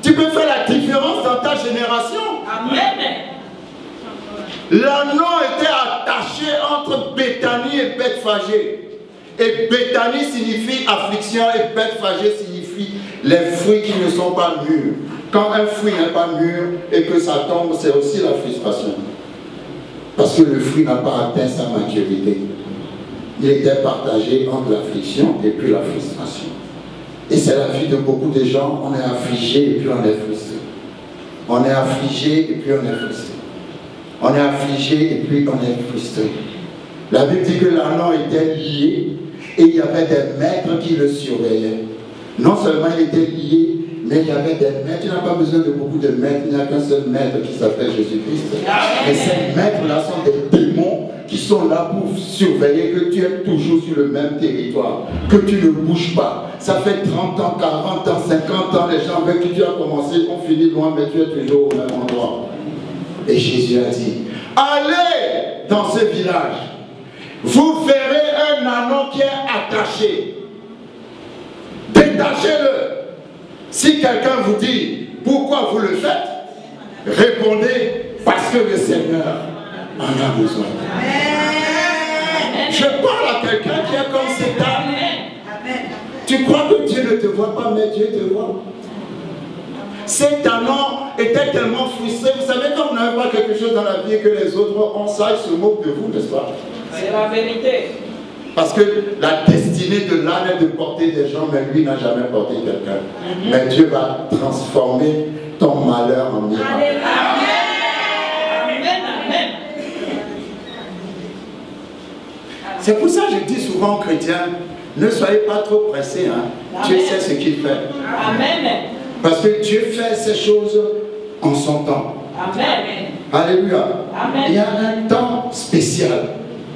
Tu peux faire la différence dans ta génération. Amen. L'anneau était attaché entre Béthanie et Bethphagée. Et Béthanie signifie affliction et Bethphagée signifie les fruits qui ne sont pas mûrs. Quand un fruit n'est pas mûr et que ça tombe, c'est aussi la frustration. Parce que le fruit n'a pas atteint sa maturité. Il était partagé entre l'affliction et puis la frustration. Et c'est la vie de beaucoup de gens. On est affligé et puis on est frustré. On est affligé et puis on est frustré. On est affligé et puis on est frustré. La Bible dit que l'anneau était lié et il y avait des maîtres qui le surveillaient. Non seulement il était lié, mais il y avait des maîtres. Tu n'as pas besoin de beaucoup de maîtres. Il n'y a qu'un seul maître qui s'appelle Jésus-Christ. Et ces maîtres-là sont des démons qui sont là pour surveiller que tu es toujours sur le même territoire, que tu ne bouges pas. Ça fait 30 ans, 40 ans, 50 ans, les gens avec qui tu as commencé ont fini loin, mais tu es toujours au même endroit. Et Jésus a dit, allez dans ce village, vous verrez un anneau qui est attaché. Détachez-le. Si quelqu'un vous dit, pourquoi vous le faites, répondez, parce que le Seigneur en a besoin. Je parle à quelqu'un qui est comme cet âme. Tu crois que Dieu ne te voit pas, mais Dieu te voit. Cet anneau était tellement frustré. Vous savez, quand vous n'avez pas quelque chose dans la vie et que les autres ont ça, ils se moquent de vous, n'est-ce pas? C'est la vérité. Parce que la destinée de l'âne est de porter des gens, mais lui n'a jamais porté quelqu'un. Mais Dieu va transformer ton malheur en miracle. C'est pour ça que je dis souvent aux chrétiens, ne soyez pas trop pressés. Hein. Dieu sait ce qu'il fait. Amen. Parce que Dieu fait ces choses en son temps. Amen. Alléluia. Amen. Il y a un temps spécial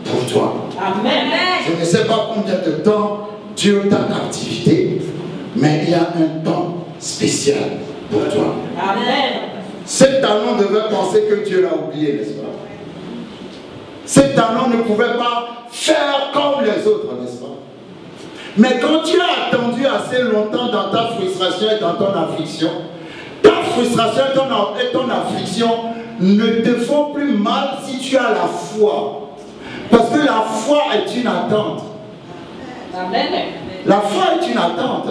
pour toi. Amen. Je ne sais pas combien de temps Dieu t'a captivité, mais il y a un temps spécial pour toi. Amen. Cet anneau devait penser que Dieu l'a oublié, n'est-ce pas? Cet anneau ne pouvait pas faire comme les autres, n'est-ce pas? Mais quand tu as attendu assez longtemps dans ta frustration et dans ton affliction, ta frustration et ton affliction ne te font plus mal si tu as la foi. Parce que la foi est une attente. Amen. La foi est une attente.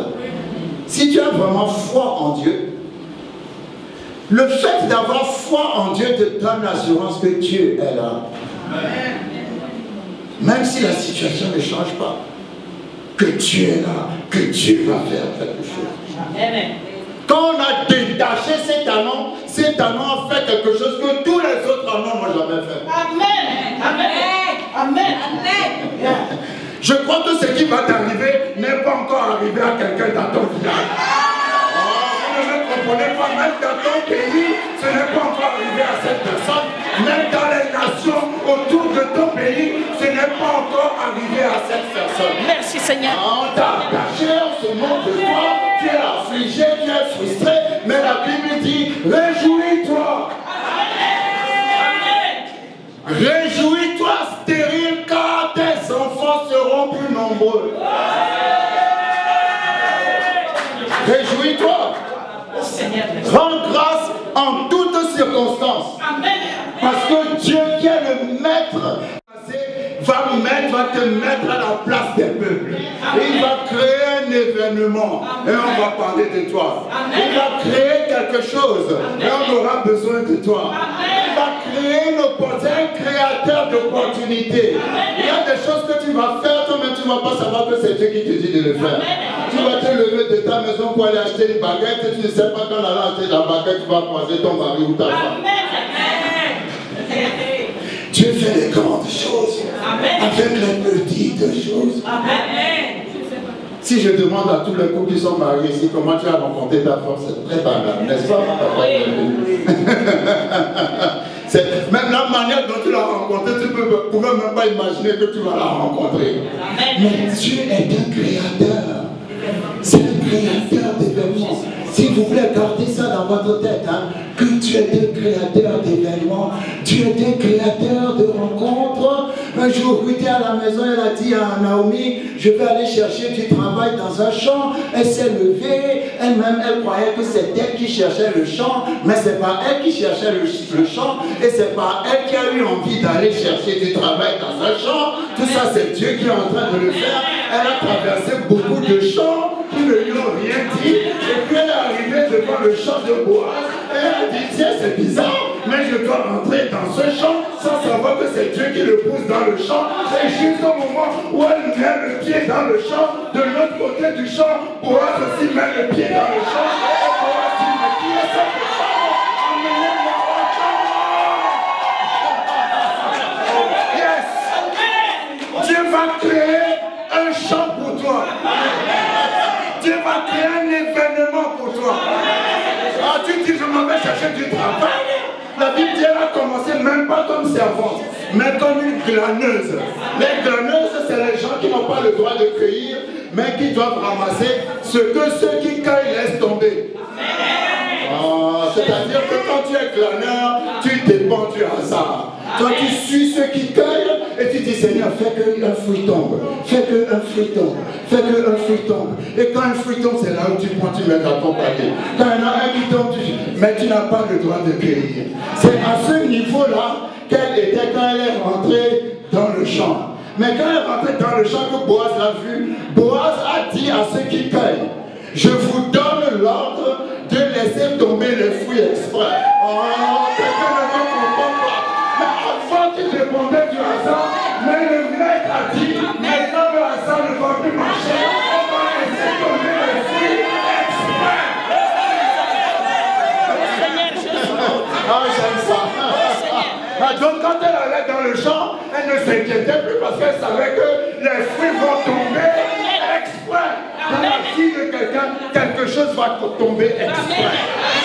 Si tu as vraiment foi en Dieu, le fait d'avoir foi en Dieu te donne l'assurance que Dieu est là. Même si la situation ne change pas, que Dieu est là, que Dieu va faire quelque chose. Amen. Quand on a détaché cet anneau a fait quelque chose que tous les autres anneaux n'ont jamais fait. Amen. Amen. Amen. Amen. Je crois que ce qui va t'arriver n'est pas encore arrivé à quelqu'un dans ton village. Vous ne me comprenez pas, même dans ton pays, ce n'est pas encore arrivé à cette personne. Même dans les nations autour de ton pays, ce n'est pas encore arrivé à cette personne. Merci Seigneur. On t'a attaché, on se moque de toi, tu es affligé, tu es frustré, mais la Bible dit, réjouis-toi. Réjouis-toi stérile, car tes enfants seront plus nombreux. Réjouis-toi. Rends grâce en toutes circonstances. Parce que Dieu qui est le maître va te mettre à la place des peuples. Il va créer un événement et on va parler de toi. Il va créer quelque chose et on aura besoin de toi. Il va créer un créateur d'opportunités. Il y a des choses que tu vas faire, toi-même tu ne vas pas savoir que c'est Dieu qui te dit de le faire. Tu vas te lever de ta maison pour aller acheter une baguette et tu ne sais pas quand allant acheter la baguette, tu vas croiser ton mari ou ta femme. Dieu fait les grandes choses avec les petites choses. Amen. Si je demande à tous les couples qui sont mariés ici comment tu as rencontré ta femme, c'est très banal, n'est-ce pas? Même la manière dont tu l'as rencontrée, tu ne pouvais même pas imaginer que tu vas la rencontrer. Mais Dieu est un créateur. C'est un créateur d'événements. Si vous voulez garder ça dans votre tête, que tu es un créateur d'événements, tu es un créateur de rencontres, Un jour, Ruth est à la maison, elle a dit à Naomi, je vais aller chercher du travail dans un champ. Elle s'est levée, elle-même, elle croyait que c'est elle qui cherchait le champ, mais c'est pas elle qui cherchait le champ, et c'est pas elle qui a eu envie d'aller chercher du travail dans un champ. Tout ça, c'est Dieu qui est en train de le faire. Elle a traversé beaucoup de champs qui ne lui ont rien dit, et puis elle est arrivée devant le champ de Boaz, et elle a dit, tiens, c'est bizarre, mais je dois rentrer dans ce champ sans savoir que c'est Dieu qui le pousse dans le champ. Et juste au moment où elle met le pied dans le champ, de l'autre côté du champ, Boaz aussi met le pied dans le champ, et Boaz dit, mais qui est cette femme? Emmenez-moi au champ. Yes! Dieu va créer un champ pour toi. Dieu va créer un événement pour toi. Ah, tu dis, je m'en vais chercher du travail. La Bible dit, elle a commencé même pas comme servante, mais comme une glaneuse. Les glaneuses, c'est les gens qui n'ont pas le droit de cueillir, mais qui doivent ramasser ce que ceux qui cueillent laissent tomber. Ah, c'est-à-dire que quand tu es glaneur, tu dépends du hasard. Toi, tu suis ceux qui cueillent et tu dis, Seigneur, fais qu'un fruit tombe. Fais qu'un fruit tombe. Fais qu'un fruit tombe. Et quand un fruit tombe, c'est là où tu prends, tu mets dans ton panier. Quand il y en a un qui tombe, mais tu n'as pas le droit de cueillir. C'est à ce niveau-là qu'elle était quand elle est rentrée dans le champ. Mais quand elle est rentrée dans le champ que Boaz l'a vu, Boaz a dit à ceux qui cueillent, je vous donne l'ordre de laisser tomber les fruits exprès. Oh, quelqu'un ne me comprend pas. Mais avant qu'il répondait du hasard, mais le maître a dit, maintenant le hasard ne va plus marcher, on va laisser tomber les fruits exprès. Ah, j'aime ça. Donc quand elle allait dans le champ, elle ne s'inquiétait plus parce qu'elle savait que les fruits vont tomber exprès. Dans la vie de quelqu'un, quelque chose va tomber exprès.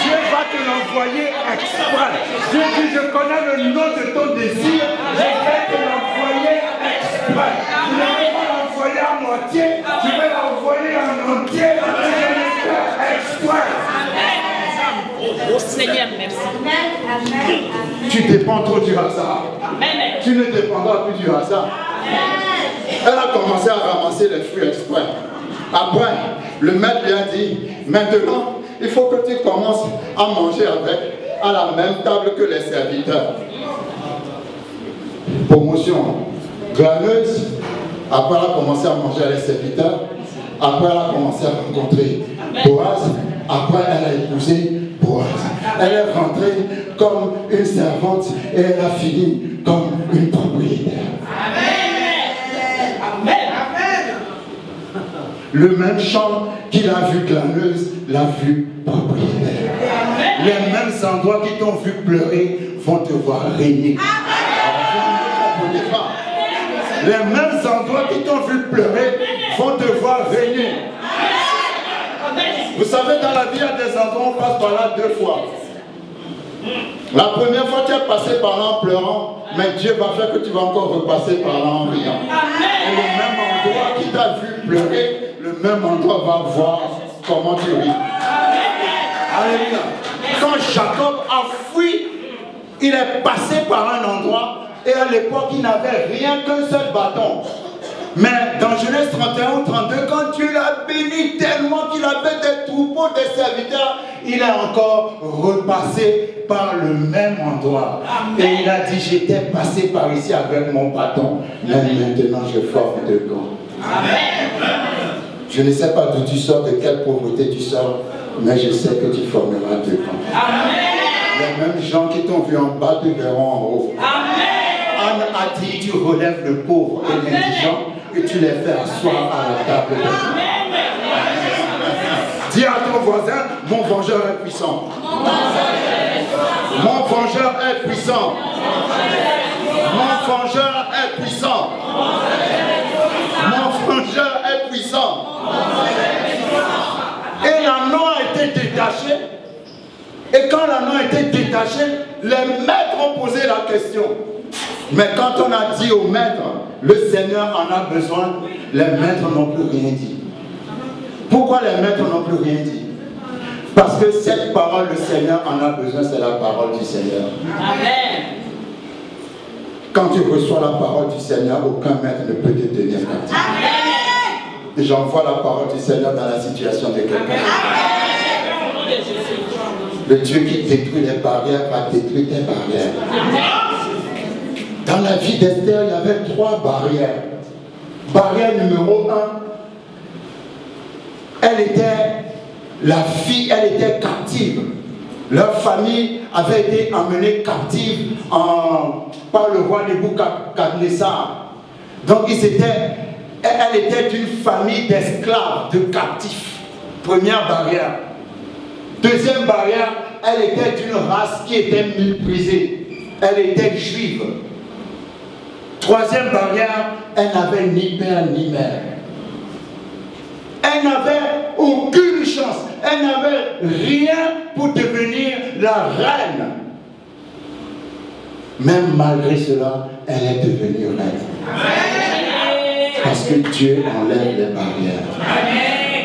Dieu va te l'envoyer exprès. Dieu dit, je connais le nom de ton désir, je vais te l'envoyer exprès. Je ne vais pas l'envoyer à moitié, je vais l'envoyer en entier, je vais le faire exprès. Oh Seigneur, merci. Tu dépends trop du hasard. Tu ne dépendras plus du hasard. Elle a commencé à ramasser les fruits exprès. Après, le maître lui a dit, maintenant, il faut que tu commences à manger à la même table que les serviteurs. Promotion. Glaneuse. Après, elle a commencé à manger avec les serviteurs. Après, elle a commencé à rencontrer Boaz. Après, elle a épousé Boaz. Elle est rentrée comme une servante et elle a fini comme une propriétaire. Amen. Amen. Le même champ qu'il a vu glaneuse, l'a vu propriétaire. Amen. Les mêmes endroits qui t'ont vu pleurer vont te voir régner. Vous ne comprenez pas. Les mêmes endroits qui t'ont vu pleurer vont te voir régner. Vous savez, dans la vie, il y a des endroits où on passe par là 2 fois. La première fois, tu es passé par là en pleurant, mais Dieu va faire que tu vas encore repasser par là en riant. Et le même endroit qui t'a vu pleurer, le même endroit va voir comment tu ris. Alléluia. Quand Jacob a fui, il est passé par un endroit, et à l'époque, il n'avait rien qu'un seul bâton. Mais dans Genèse 31 ou 32, quand Dieu l'a béni tellement qu'il avait des troupeaux de serviteurs, il a encore repassé par le même endroit. Amen. Et il a dit, j'étais passé par ici avec mon bâton, mais maintenant je forme 2 camps. Amen. Je ne sais pas d'où tu sors, de quelle pauvreté tu sors, mais je sais que tu formeras 2 camps. Amen. Les mêmes gens qui t'ont vu en bas te verront en haut. Amen. Anne a dit, tu relèves le pauvre et l'indigent et tu les fais asseoir à la table de Dieu. Dis à ton voisin, mon vengeur est puissant. Mon vengeur est puissant. Mon vengeur est puissant. Mon vengeur est puissant. Et l'anneau a été détaché. Et quand l'anneau a été détaché, les maîtres ont posé la question. Mais quand on a dit au maître, le Seigneur en a besoin, les maîtres n'ont plus rien dit. Pourquoi les maîtres n'ont plus rien dit? Parce que cette parole, le Seigneur en a besoin, c'est la parole du Seigneur. Amen. Quand tu reçois la parole du Seigneur, aucun maître ne peut te tenir captif. Et j'envoie la parole du Seigneur dans la situation de quelqu'un. Le Dieu qui détruit les barrières va détruire tes barrières. Dans la vie d'Esther, il y avait 3 barrières. Barrière numéro 1, elle était la fille, elle était captive. Leur famille avait été emmenée captive par le roi Nebuchadnezzar. Donc elle était une famille d'esclaves, de captifs. Première barrière. Deuxième barrière, elle était d'une race qui était méprisée. Elle était juive. Troisième barrière, elle n'avait ni père ni mère. Elle n'avait aucune chance. Elle n'avait rien pour devenir la reine. Même malgré cela, elle est devenue reine. Parce que Dieu enlève les barrières.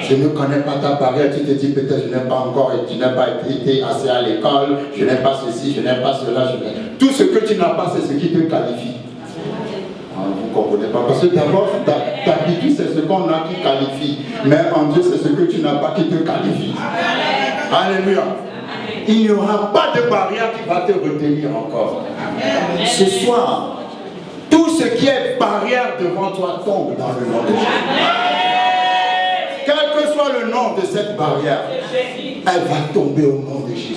Je ne connais pas ta barrière, tu te dis peut-être je n'ai pas encore, tu n'as pas été assez à l'école, je n'ai pas ceci, je n'ai pas cela, tout ce que tu n'as pas, c'est ce qui te qualifie. Vous ne comprenez pas. Parce que d'abord, ta vie, c'est ce qu'on a qui qualifie. Mais en Dieu, c'est ce que tu n'as pas qui te qualifie. Alléluia. Il n'y aura pas de barrière qui va te retenir encore. Ce soir, tout ce qui est barrière devant toi tombe dans le nom de Jésus. Quel que soit le nom de cette barrière, elle va tomber au nom de Jésus.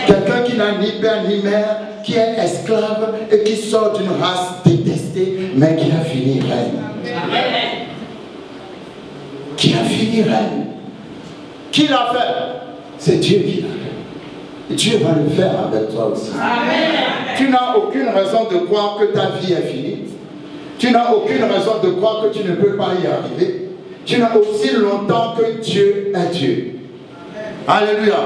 Quelqu'un qui n'a ni père ni mère, qui est esclave et qui sort d'une race détestée, mais qui a fini reine. Qui a fini reine. Qui l'a fait? C'est Dieu qui l'a fait. Et Dieu va le faire avec toi aussi. Amen. Tu n'as aucune raison de croire que ta vie est finie. Tu n'as aucune raison de croire que tu ne peux pas y arriver. Tu n'as aussi longtemps que Dieu est Dieu. Alléluia.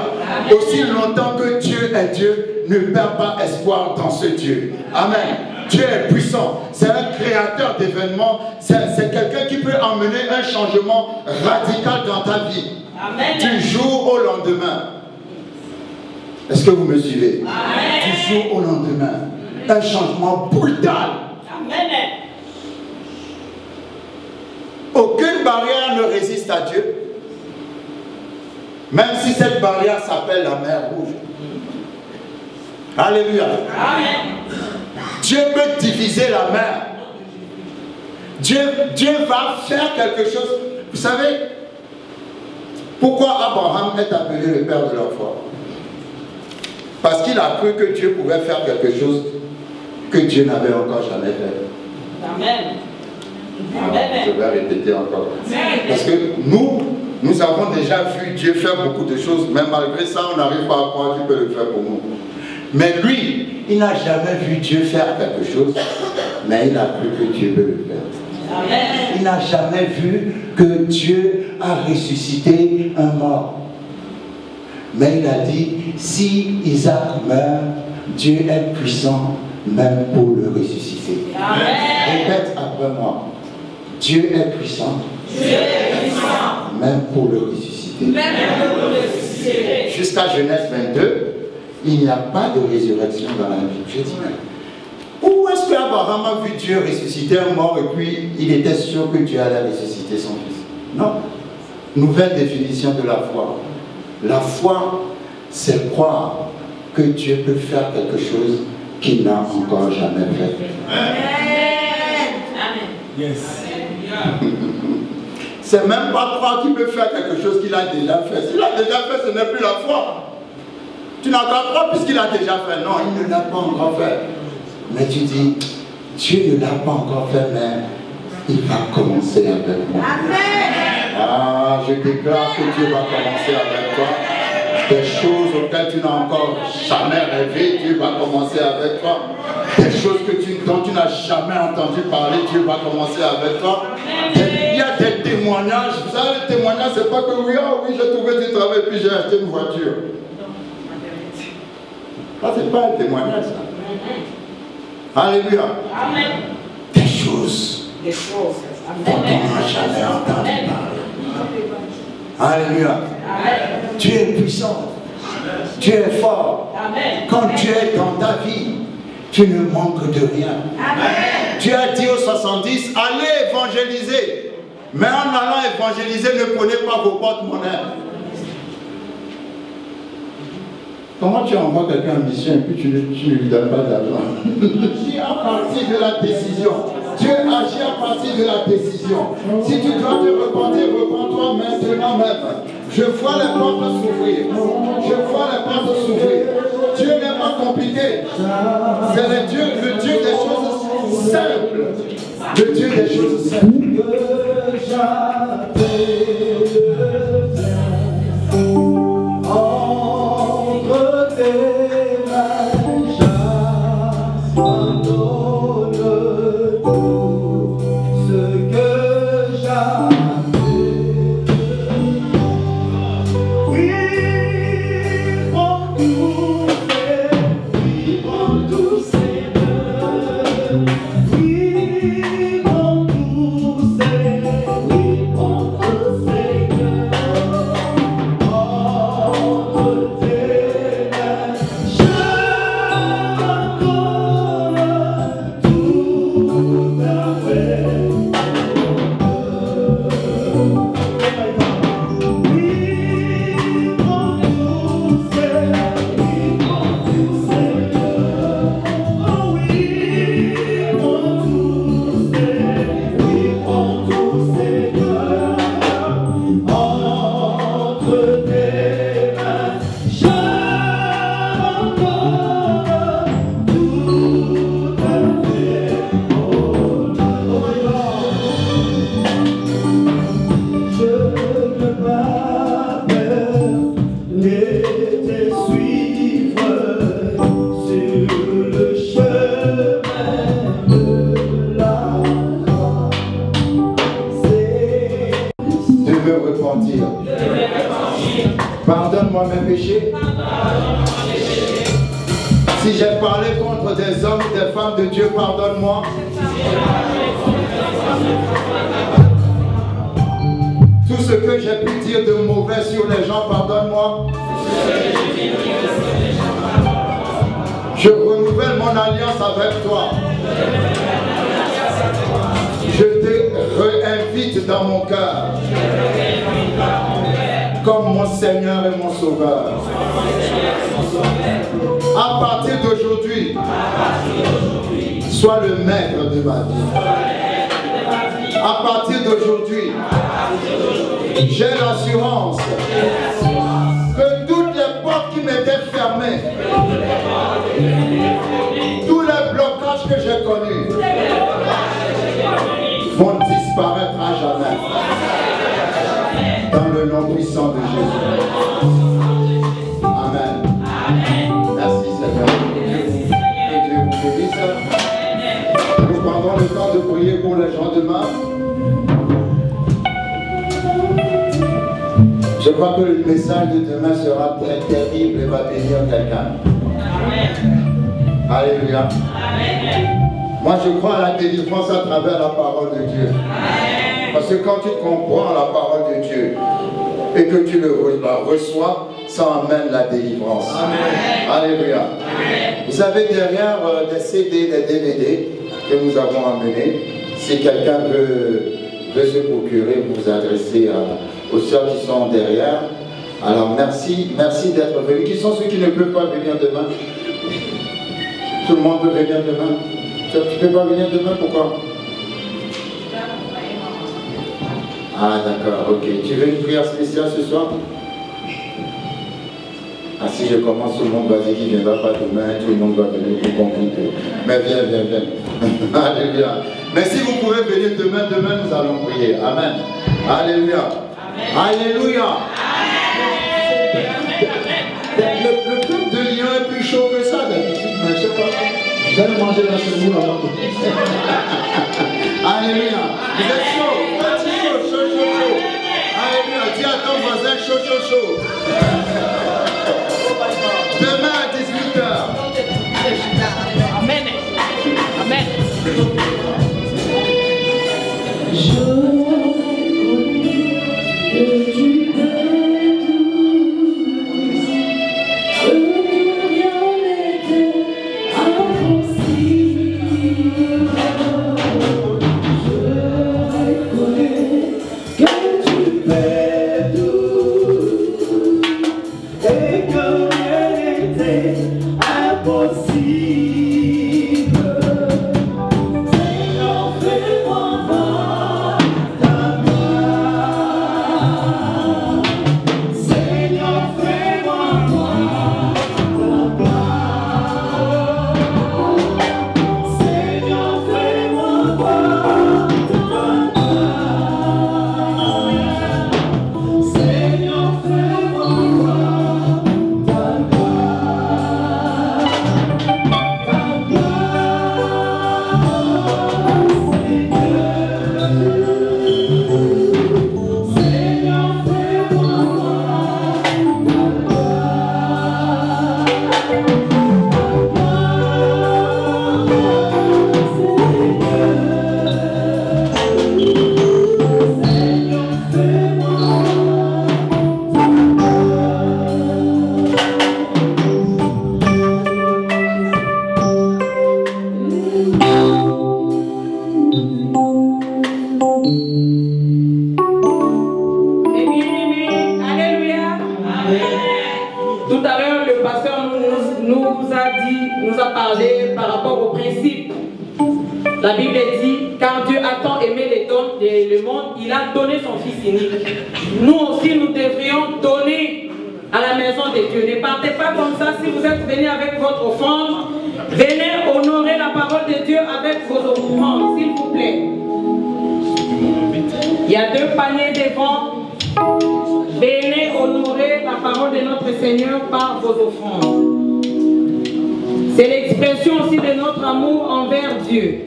Aussi longtemps que Dieu est Dieu, ne perds pas espoir dans ce Dieu. Amen. Dieu est puissant. C'est un créateur d'événements. C'est quelqu'un qui peut emmener un changement radical dans ta vie. Amen. Du jour au lendemain. Est-ce que vous me suivez? Amen. Du jour au lendemain. Un changement brutal. Amen. Aucune barrière ne résiste à Dieu. Même si cette barrière s'appelle la mer rouge. Alléluia. Amen. Dieu peut diviser la mer. Dieu va faire quelque chose. Vous savez, pourquoi Abraham est appelé le père de la foi? Parce qu'il a cru que Dieu pouvait faire quelque chose que Dieu n'avait encore jamais fait. Amen. Je vais répéter encore. Parce que nous avons déjà vu Dieu faire beaucoup de choses, mais malgré ça, on n'arrive pas à croire qu'il peut le faire pour nous. Mais lui, il n'a jamais vu Dieu faire quelque chose, mais il a cru que Dieu peut le faire. Amen. Il n'a jamais vu que Dieu a ressuscité un mort. Mais il a dit, si Isaac meurt, Dieu est puissant même pour le ressusciter. Amen. Répète après moi. Dieu est puissant. Dieu est puissant. Même pour le ressusciter. Même pour le ressusciter. Jusqu'à Genèse 22, il n'y a pas de résurrection dans la Bible. Je dis, où est-ce qu'Abraham a vu Dieu ressusciter un mort et puis il était sûr que Dieu allait ressusciter son fils? Non. Nouvelle définition de la foi. La foi, c'est croire que Dieu peut faire quelque chose qu'il n'a encore jamais fait. Amen. Yes. C'est même pas croire qu'il peut faire quelque chose qu'il a déjà fait. S'il a déjà fait, ce n'est plus la foi. Tu n'as qu'à croire puisqu'il a déjà fait. Non, il ne l'a pas encore fait. Mais tu dis, Dieu ne l'a pas encore fait, mais il va commencer avec moi. Amen. Ah, je déclare que Dieu va commencer avec toi. Des choses auxquelles tu n'as encore jamais rêvé, Dieu va commencer avec toi. Des choses dont tu n'as jamais entendu parler, Dieu va commencer avec toi. Il y a des témoignages. Vous savez, les témoignages, c'est pas que oui, oh oui, j'ai trouvé du travail puis j'ai acheté une voiture. Ça, c'est pas un témoignage, ça. Alléluia. Amen. Des choses dont on n'a jamais entendu parler. Alléluia. Amen. Dieu est puissant. Dieu est fort. Amen. Quand Dieu est dans ta vie, Tu ne manques de rien. Amen. Tu as dit aux 70, allez évangéliser. Mais en allant évangéliser, ne prenez pas vos porte-monnaies. Comment tu envoies quelqu'un en mission et puis tu ne lui donnes pas d'argent? Agis à partir de la décision. Dieu agit à partir de la décision. Si tu dois te repentir, repens-toi maintenant même. Je vois les portes s'ouvrir. Je vois les portes s'ouvrir. Dieu n'est pas compliqué. C'est le Dieu des choses simples. Le Dieu des choses simples. Entre tes mains, j'abandonne tout ce que j'avais. Oui, prends tout, Seigneur. Oui, prends tout, Seigneur. Oui, prends tout, Seigneur. Pardonne-moi mes péchés. Si j'ai parlé contre des hommes ou des femmes de Dieu, pardonne-moi. Tout ce que j'ai pu dire de mauvais sur les gens, pardonne-moi. Je renouvelle mon alliance avec toi. Je te réinvite dans mon cœur comme mon Seigneur et mon Sauveur. À partir d'aujourd'hui, sois le maître de ma vie. À partir d'aujourd'hui, j'ai l'assurance que toutes les portes qui m'étaient fermées, tous les blocages que j'ai connus, vont disparaître à jamais. Dans le nom puissant de Jésus. Amen. Merci Seigneur. Que Dieu vous bénisse. Nous prendrons le temps de prier pour les gens demain. Je crois que le message de demain sera très terrible et va bénir quelqu'un. Alléluia. Moi je crois à la délivrance à travers la parole de Dieu. Parce que quand tu comprends la parole de Dieu et que tu la reçois, ça amène la délivrance. Amen. Alléluia. Amen. Vous savez, derrière des CD, des DVD que nous avons amenés, si quelqu'un veut se procurer, vous vous adressez aux sœurs qui sont derrière. Alors merci d'être venus. Qui sont ceux qui ne peuvent pas venir demain? Tout le monde peut venir demain. Tu ne peux pas venir demain, pourquoi? Ah d'accord, ok. Tu veux une prière spéciale ce soir? Ah si je commence, tout le monde va dire qu'il ne viendra pas demain, tout le monde va venir pour compliquer. Mais viens. Alléluia. Mais si vous pouvez venir demain, nous allons prier. Amen. Alléluia. Amen. Alléluia. Amen. Le peuple de Lyon est plus chaud que ça d'habitude, mais je ne sais pas. J'allais manger la semoule avant. Alléluia. Vous êtes chaud. Chaud. Alléluia. Dis à ton voisin chaud. Demain à 18h. Amen. Amen. Je nous a parlé par rapport au principe. La Bible dit, car Dieu a tant aimé le monde, il a donné son Fils unique. Nous aussi, nous devrions donner à la maison de Dieu. Ne partez pas comme ça. Si vous êtes venus avec votre offrande, venez honorer la parole de Dieu avec vos offrandes, s'il vous plaît. Il y a 2 paniers devant. Venez honorer la parole de notre Seigneur par vos offrandes. C'est l'expression aussi de notre amour envers Dieu.